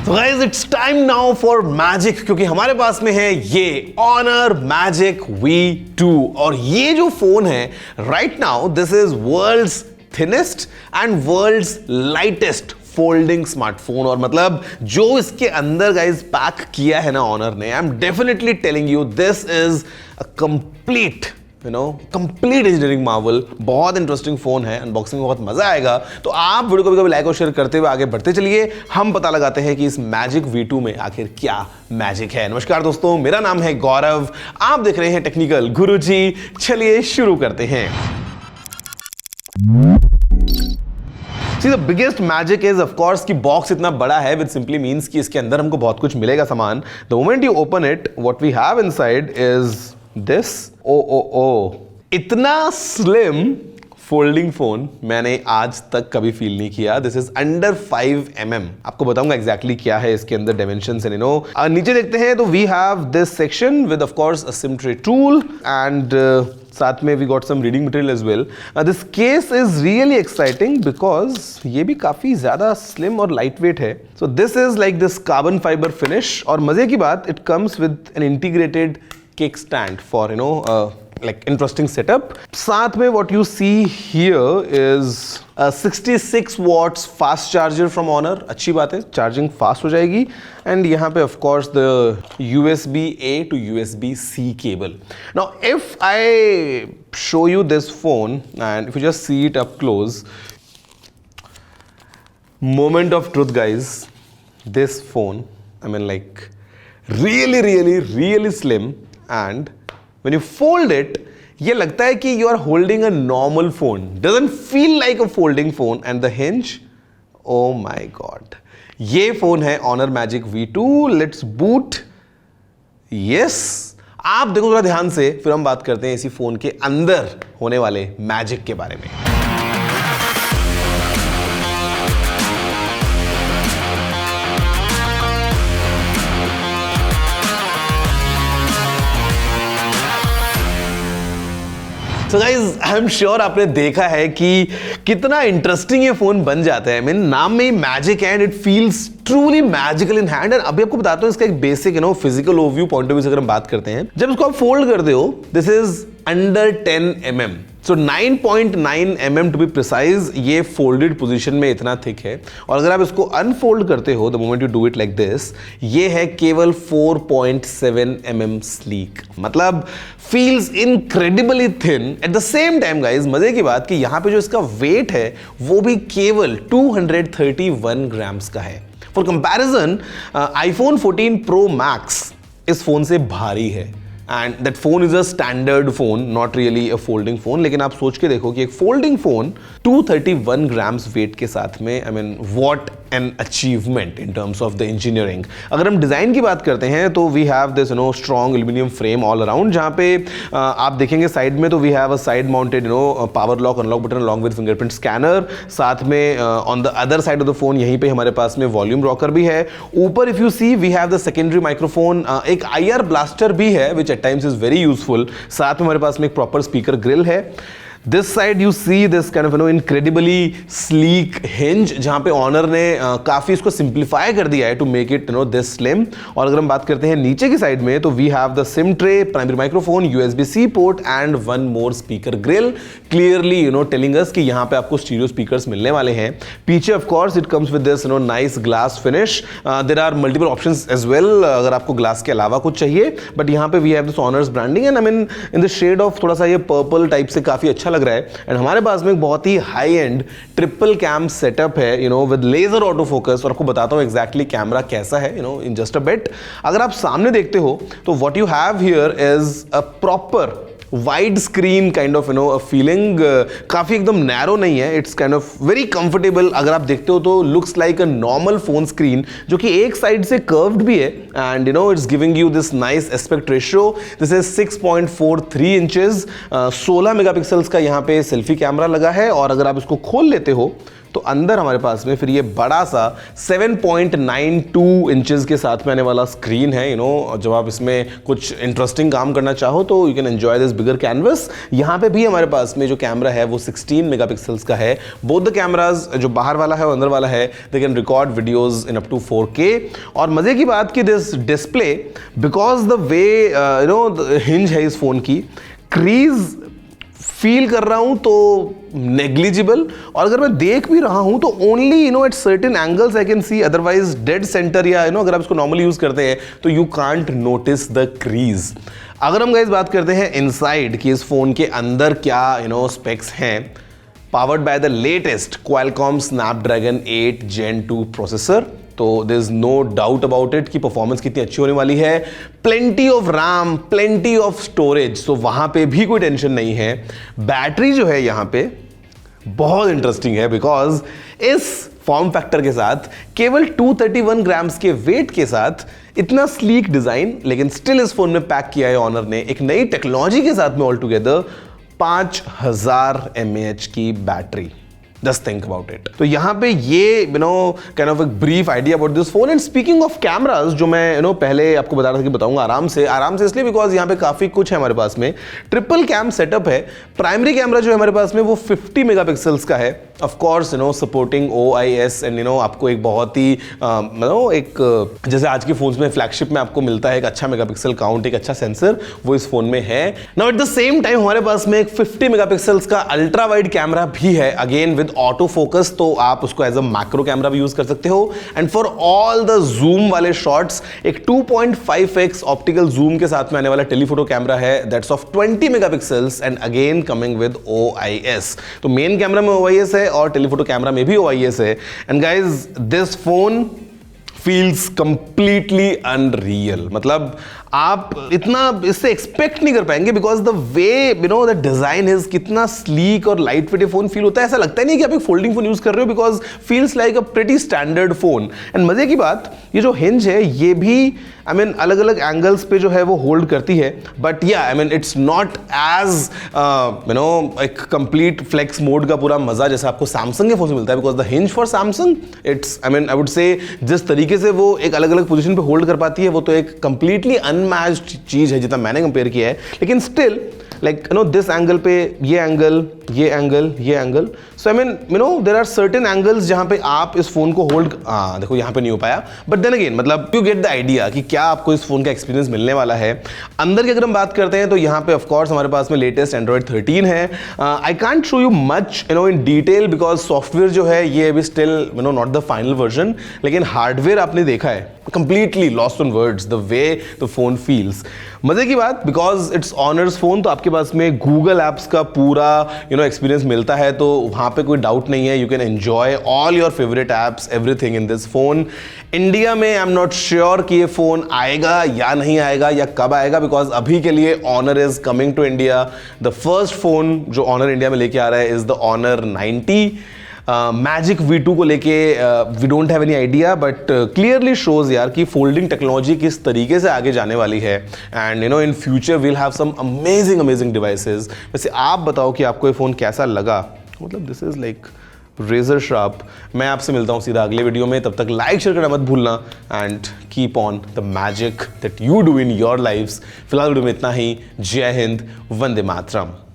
So guys, it's time now for magic, क्योंकि हमारे पास में है ये Honor Magic V2 और ये जो फोन है right now this is world's thinnest and world's lightest folding smartphone. और मतलब जो इसके अंदर गाइज पैक किया है ना ऑनर ने, I am definitely telling you this is a complete complete engineering Marvel. बहुत इंटरेस्टिंग फोन है, अनबॉक्सिंग में बहुत मजा आएगा। तो आप वीडियो को कभी लाइक और शेयर करते हुए आगे बढ़ते चलिए, हम पता लगाते हैं कि इस मैजिक V2 में आखिर क्या मैजिक है। नमस्कार दोस्तों, मेरा नाम है गौरव, आप देख रहे हैं टेक्निकल गुरुजी। चलिए शुरू करते हैं। See, the biggest magic is of course कि बॉक्स इतना बड़ा है, which simply means कि इसके अंदर हमको बहुत कुछ मिलेगा सामान। The moment you open it, what we have inside is this। इतना स्लिम फोल्डिंग फोन मैंने आज तक कभी फील नहीं किया। This is under 5 mm। आपको बताऊंगा एग्जैक्टली क्या है इसके अंदर डायमेंशंस एंड नीचे देखते हैं तो we have this section with of course a SIM tray tool and साथ में we got some reading material as well. This case is really exciting because ये भी काफी ज्यादा स्लिम और लाइट वेट है। So this is like this carbon fibre finish और मजे की बात it comes with an integrated kickstand for like interesting setup। साथ में what you see here is a 66 watts fast charger from Honor। अच्छी बात है, चार्जिंग फास्ट हो जाएगी। एंड यहाँ पे of course the USB-A to USB-C cable। Now if I show you this phone and if you just see it up close, moment of truth guys, this phone I mean like really slim and when you fold it, ये लगता है कि you are holding a normal phone, doesn't feel like a folding phone and the hinge, oh my god। ये phone है Honor Magic V2। Let's boot। yes, आप देखो थोड़ा ध्यान से, फिर हम बात करते हैं इसी फोन के अंदर होने वाले मैजिक के बारे में। So guys, I am sure आपने देखा है कि कितना इंटरेस्टिंग ये फोन बन जाता है। I mean, नाम में ही मैजिक है and it feels truly magical in hand. And अभी आपको बताता हूँ इसका एक basic physical overview point of view से अगर हम बात करते हैं, जब इसको आप फोल्ड करते हो this is under 10 mm। So 9.9 mm to be precise ये फोल्डेड पोजीशन में इतना थिक है। और अगर आप इसको अनफोल्ड करते हो the moment you do it like this, ये है केवल 4.7 mm स्लीक। मतलब feels incredibly thin at the same time guys. मजे की बात कि यहां पे जो इसका वेट है वो भी केवल 231 ग्राम्स का है। For comparison iPhone 14 Pro Max इस फोन से भारी है and that phone is a standard phone, not really a folding phone. लेकिन आप सोच के देखो कि एक फोल्डिंग फोन 231 ग्राम्स वेट के साथ में, I mean what an achievement in terms of the engineering. अगर हम डिजाइन की बात करते हैं तो we have this strong aluminium frame all around, जहां पे आप देखेंगे साइड में तो we have a side mounted power lock unlock button along with fingerprint scanner. साथ में on the other side of the phone यहीं पे हमारे पास में वॉल्यूम रॉकर भी है। ऊपर if you see we have the secondary microphone, एक IR ब्लास्टर भी है which at times is very useful. साथ में हमारे पास में एक प्रॉपर स्पीकर ग्रिल है। This side you see this kind of incredibly sleek hinge, जहां पे ऑनर ने काफी इसको सिंप्लीफाई कर दिया है to make it this slim। और अगर हम बात करते हैं नीचे की साइड में तो we have the SIM tray, primary microphone, USB-C port and one more speaker grill, clearly telling us कि यहाँ पे आपको स्टीरियो स्पीकर्स मिलने वाले हैं। पीछे of course it comes with this nice glass finish. There are multiple options as well अगर आपको ग्लास के अलावा कुछ चाहिए, बट यहाँ पे we have this Honor's branding and I mean in the shade of थोड़ा सा ये पर्पल टाइप से काफी अच्छा लग रहा है। एंड हमारे पास में एक बहुत ही high end triple cam setup है विद लेजर ऑटो फोकस। और आपको बताता हूं एग्जैक्टली कैमरा कैसा है इन जस्ट अ बिट। अगर आप सामने देखते हो तो what you have here is a proper wide screen kind of feeling. काफी एकदम नैरो नहीं है, it's kind of very comfortable. अगर आप देखते हो तो looks like a normal phone screen जो कि एक साइड से कर्व्ड भी है and it's giving you this nice aspect ratio. This is 6.43 inches. 16 megapixels का यहाँ पे सेल्फी कैमरा लगा है। और अगर आप इसको खोल लेते हो तो अंदर हमारे पास में फिर ये बड़ा सा 7.92 इंचेस के साथ में आने वाला स्क्रीन है। जब आप इसमें कुछ इंटरेस्टिंग काम करना चाहो तो you can enjoy this bigger canvas. यहाँ पे भी हमारे पास में जो कैमरा है वो 16 मेगापिक्सल्स का है। बोथ द कैमराज, जो बाहर वाला है और अंदर वाला है, they can record videos in up to 4K। और मजे की बात कि this display, because the way hinge है इस फोन की, क्रीज फील कर रहा हूं तो नेग्लिजिबल, और अगर मैं देख भी रहा हूं तो only at certain angles I can see, otherwise dead centre या अगर आप इसको नॉर्मली यूज करते हैं तो you can't notice the crease. अगर हम गाइस बात करते हैं इनसाइड कि इस फोन के अंदर क्या स्पेक्स हैं, powered by the latest Qualcomm Snapdragon 8 Gen 2 processor, तो there is no doubt about it कि परफॉर्मेंस कितनी अच्छी होने वाली है। Plenty of RAM, plenty of storage, तो वहां पे भी कोई टेंशन नहीं है। बैटरी जो है यहां पे बहुत इंटरेस्टिंग है, बिकॉज इस फॉर्म फैक्टर के साथ केवल 231 ग्राम्स के वेट के साथ इतना स्लीक डिजाइन, लेकिन स्टिल इस फोन में पैक किया है ऑनर ने एक नई टेक्नोलॉजी के साथ में ऑल टुगेदर 5000 mAh की battery. Just think about it। तो यहाँ पे ये kind of a brief idea about this phone। And speaking of cameras, जो मैं पहले आपको बता रहा था कि बताऊंगा आराम से इसलिए बिकॉज यहाँ पे काफी कुछ है हमारे पास में। ट्रिपल कैम सेटअप है। प्राइमरी कैमरा जो है हमारे पास में वो 50 मेगापिक्सल्स का है, of course supporting OIS and आपको एक बहुत ही एक जैसे आज के फोन्स में फ्लैगशिप में आपको मिलता है एक अच्छा मेगापिक्सल काउंट, एक अच्छा सेंसर, वो इस फोन में है। Now at the same time हमारे पास में एक 50 मेगापिक्सल्स का अल्ट्रा वाइड कैमरा भी है, अगेन विद ऑटो फोकस, तो आप उसको एज अ मैक्रो कैमरा भी यूज कर सकते हो। And for all the zoom वाले शॉट्स एक 2.5x ऑप्टिकल जूम के साथ में आने वाला टेलीफोटो कैमरा है, that's of 20 megapixels and again coming with OIS। तो मेन कैमरा में OIS है और टेलीफोटो कैमरा में भी OIS है। And guys this phone feels completely unreal, मतलब आप इतना इससे एक्सपेक्ट नहीं कर पाएंगे, because the way the design is कितना स्लीक और लाइट वेट फोन फील होता है। ऐसा लगता ही नहीं कि आप एक फोल्डिंग फोन यूज कर रहे हो, because feels like a pretty standard phone. And मजे की बात, ये जो हिंज है ये भी अलग अलग एंगल्स पे जो है वो होल्ड करती है, बट या इट्स नॉट एज एक कंप्लीट फ्लेक्स मोड का पूरा मजा जैसा आपको सैमसंग के फोन से मिलता है, because the hinge for Samsung it's I would say जिस तरीके से वो एक अलग अलग पोजीशन पे होल्ड कर पाती है वो तो एक कंप्लीटली अनमैच्ड चीज है जितना मैंने कंपेयर किया है। लेकिन स्टिल लाइक दिस एंगल पे ये एंगल, ये एंगल, ये angle, so there are certain angles जहां पे आप इस फोन को होल्ड, देखो यहां पे नहीं हो पाया, बट देन अगेन मतलब यू गेट द आइडिया कि क्या आपको इस फोन का एक्सपीरियंस मिलने वाला है। अंदर की अगर हम बात करते हैं तो यहाँ पे ऑफ कोर्स हमारे पास में लेटेस्ट एंड्रॉइड 13 है। I can't show you much in detail because software जो है ये अभी still not the final version, लेकिन हार्डवेयर आपने देखा है completely lost on words the way the phone feels. मजे की बात, बिकॉज इट्स ऑनर्स फोन, तो आपके पास में गूगल एप्स का पूरा एक्सपीरियंस मिलता है, तो वहां पे कोई डाउट नहीं है, you can enjoy all your favourite apps, everything in this phone. India में आई एम नॉट श्योर कि ये फोन आएगा या नहीं आएगा या कब आएगा, बिकॉज अभी के लिए Honor is coming to India. The first phone जो ऑनर इंडिया में लेके आ रहा है is the honour 90। Magic V2 को लेके we don't have any idea, but clearly shows यार कि फोल्डिंग टेक्नोलॉजी किस तरीके से आगे जाने वाली है। And in future we'll have some amazing devices. वैसे आप बताओ कि आपको ये फोन कैसा लगा, मतलब this is like razor sharp. मैं आपसे मिलता हूँ सीधा अगले वीडियो में, तब तक लाइक शेयर करना मत भूलना and keep on the magic that you do in your lifes. फिलहाल वीडियो में इतना ही। जय हिंद, वंदे मातरम।